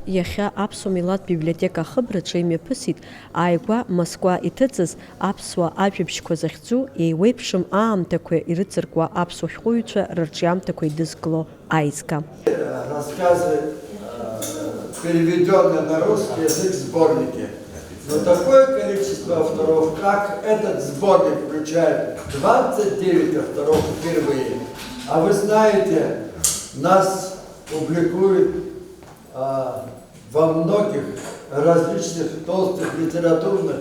Иахьа Аԥсуа милаҭ библиотека ахыбраҿы имҩаԥысит ааигәа Москва иҭыҵыз аԥсуа ажәабжьқәа захьӡу еиуеиԥшым аамҭақәа ирыҵаркуа аԥсуа шәҟәыҩҩцәа рырҿиамҭақәа идызкыло аизга. Переведенные на русский язык сборники. Но такое количество авторов, как этот сборник включает, 29 авторов впервые. А вы знаете, нас публикуют во многих различных толстых литературных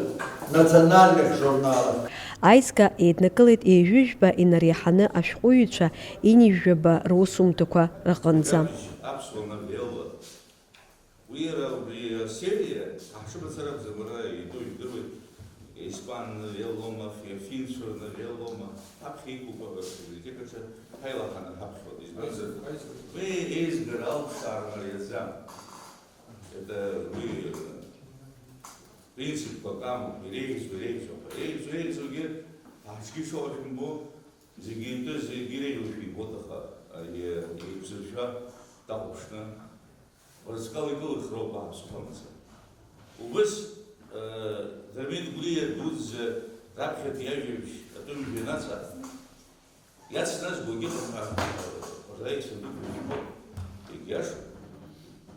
национальных журналах. Аизга еиднакылеит еижәыжәба инареиҳаны ашәҟәыҩҩцәа инижәжәаба русумҭақәа рҟынӡа. Серия, чтобы царап забирали, и то и другое, испан велома, финшер велома, апхейку те как хайлахана хапход. Вы избирал сармарезам. Это вы принцип покаму, рейс, а скишо римбо, зигинто зигирей ботаха, и псиша таушна. Рассказал и был хроба супамца. Увы, Давид Гулия Гудз Рабхат Явич, а то не 12. Я сейчас буду пожалуйста, и Яшу.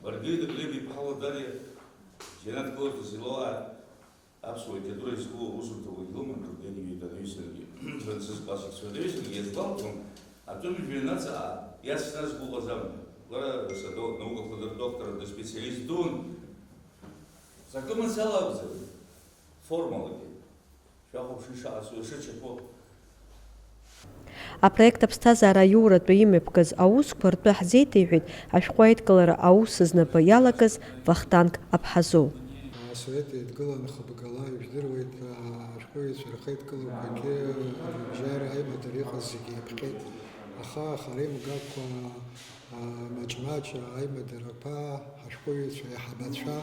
Маргарита Глеби Павла Дарья, Женат Колта Зелоа, Апсуа, который из школы Усунтова Гилман, когда не видят Висенги, Франциск Пасик Свадовисенги, я знал, а то не 12, я сейчас буду замуж. Наука доктора до специалист дун. Закон салабзы. Формулы. Апроект аԥсҭазаара аиуратәы имҩаԥгаз аусқәа ртәы ҳзеиҭеиҳәеит ашәҟәы аидкылара аус знапы иалагаз Вахтанг Аԥҳазоу. Асовет еидкылан хыбгала ижәдыруеит ашәҟәыҩҩцәа рхеидкылақәагьы рыбжьара аимадара иҟаз зегьы иаԥҟьеит. Аха хареимгакәа маҷ-маҷ аимадарақәа ҳашәҟәыҩҩцәа иаҳабацәа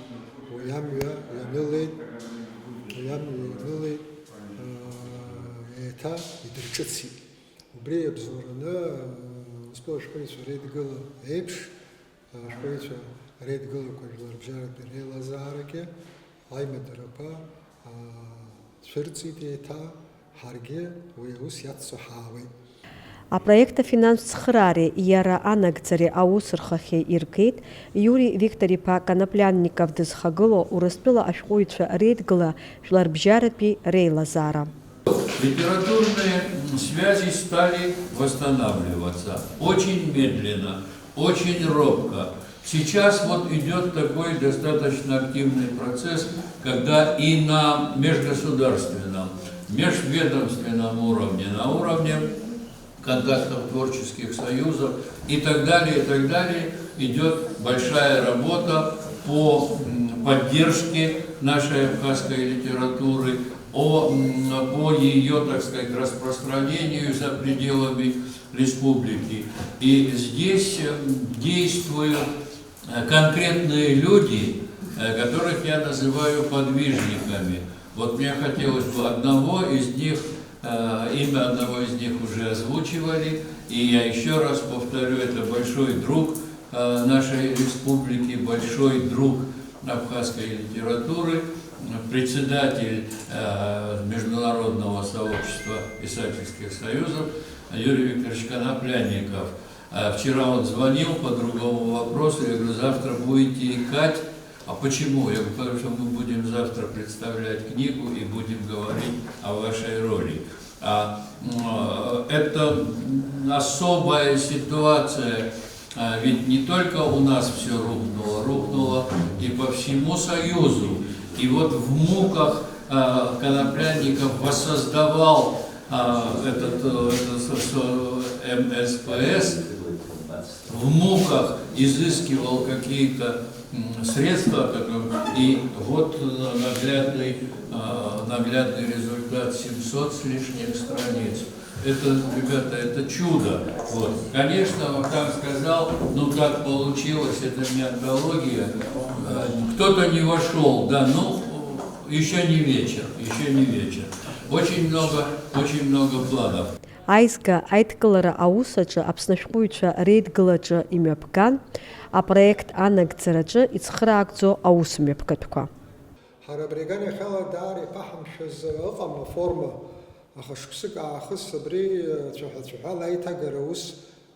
уи амҩа ианылеит еиҭа идырҿыцит. Убри иабзоураны узтәу ашәҟәыҩҩцәа реидгыла еиԥш ашәҟәыҩҩцәа реидгылақәа жәларбжьаратәи реилазаарагьы аимадарақәа цәырҵит еиҭа, ҳаргьы уи аус иаццо Апроект афинанстә цхыраареи иара анагӡареи аус рхахьы иргеит Юрий Виктор-иԥа Коноплянников дызхагыло Урыстәыла ашәҟәыҩҩцәа реидгыла жәларбжьаратәи реилазаара. Литературные связи стали восстанавливаться очень медленно, очень робко. Сейчас вот идет такой достаточно активный процесс, когда и на межгосударственном, межведомственном уровне, на уровне контактов творческих союзов и так далее, идет большая работа по поддержке нашей абхазской литературы, по ее, так сказать, распространению за пределами республики. И здесь действуют конкретные люди, которых я называю подвижниками. Вот мне хотелось бы имя одного из них уже озвучивали, и я еще раз повторю, это большой друг нашей республики, большой друг абхазской литературы, председатель Международного сообщества писательских союзов Юрий Викторович Коноплянников. Вчера он звонил по другому вопросу, я говорю, завтра будете икать. А почему? Я говорю, потому что мы будем завтра представлять книгу и будем говорить о вашей роли. Это особая ситуация, ведь не только у нас все рухнуло и по всему Союзу. И вот в муках Коноплянников воссоздавал этот МСПС, в муках изыскивал какие-то средства, и вот наглядный результат 700 с лишним страниц. Это, ребята, это чудо. Вот. Конечно, Вахтанг сказал, ну так получилось, это не антология. Кто-то не вошел, да, ну еще не вечер. Очень много планов. аизга аидкылара аус аҿы Аԥсны ашәҟәыҩҩцәа реидгылаҿы имҩаԥган, апроект анагӡараҿы ицхыраагӡо аус мҩаԥгатәқәа. Ҳара абри аганахьала даара иԥаҳамшәаз ыҟам аформа, аха шықәсык аахыс абри цәаҳәа-цәаҳәала аиҭагара ус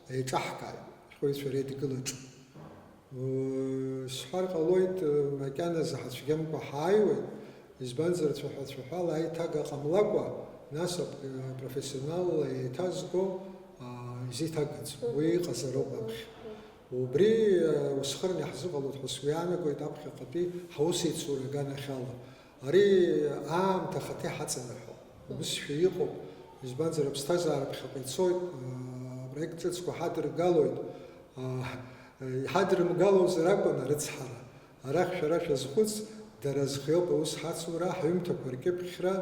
еиҿаҳкааит ашәҟәыҩҩцәа реидгылаҿы. Сҳәар ҟалоит макьаназы ҳацәгьамкәа ҳааиуеит, избанзар цәаҳәа-цәаҳәала аиҭага ҟамлакәа, нас профессионалла еиҭазго изеиҭагаӡом, уи иҟазароуп аԥхьа. Убри усхырны иаҳзыҟалоит ҳәа сгәы иаанагоит аԥхьаҟатәи ҳаусеицура аганахьала. Ари аамҭа ахаҭа иҳаҵанаҳәо, убысшәа иҟоуп, избанзар аԥсҭазаара ԥхьаҟа ицоит, апроект ҿыцқәа ҳадыргалоит. Иҳадрымгалозар акәын арыцҳара. Арахь шәара шәазхәыц, дара зхиоуп аус ҳацура, ҳаҩымҭақәа ркьыԥхьра,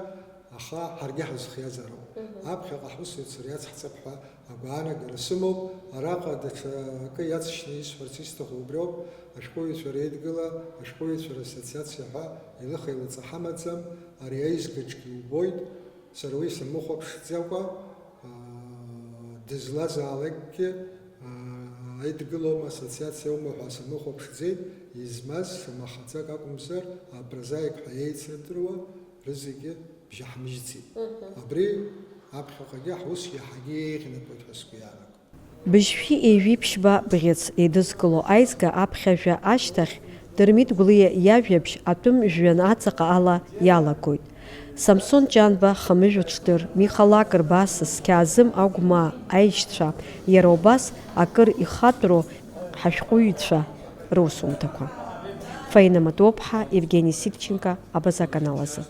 аха ҳаргьы ҳазхиазароуп. Аԥхьаҟа ҳусеицура иацҳҵап ҳәа агәаанагара сымоуп. Араҟа даҽа акы иацшьны исҳәарц исҭаху убриоуп, ашәҟәыҩҩцәа реидгыла, ашәҟәыҩҩцәа рассоциациа ҳәа илыха-илыҵа ҳамаӡам, ари аизгаҿгьы убоит, сара уи самыхәаԥшӡакәа, дызлазаалакгьы аидгылома ассоциациаума ҳәа самыхәаԥшӡеит, измаз самахаҵак акәымзар, апрозаик ҳәа еицырдыруа рызегьы бжьаҳмыжьӡеит. Абри аԥхьаҟагьы ҳус иаҳагьы еиӷьнатәуеит ҳәа сгәы иаанагоит. Быжьшәи еиҩи ԥшьба бӷьыц еидызкыло аизга аԥхьажәа ашьҭахь Дырмит Гәлиа иажәабжь атәым жәҩан аҵаҟа ала иалагоит. Самсон Ҷанба, Хамыжә Ҽдыр, Михалак Рбасыс, Қьаазым Агәмаа аишьцәа, иара убас акыр ихатәроу ҳашәҟәыҩҩцәа русумҭақәа. Фаина Матоԥҳа, Евгений Сивченко, Абаза канал азы.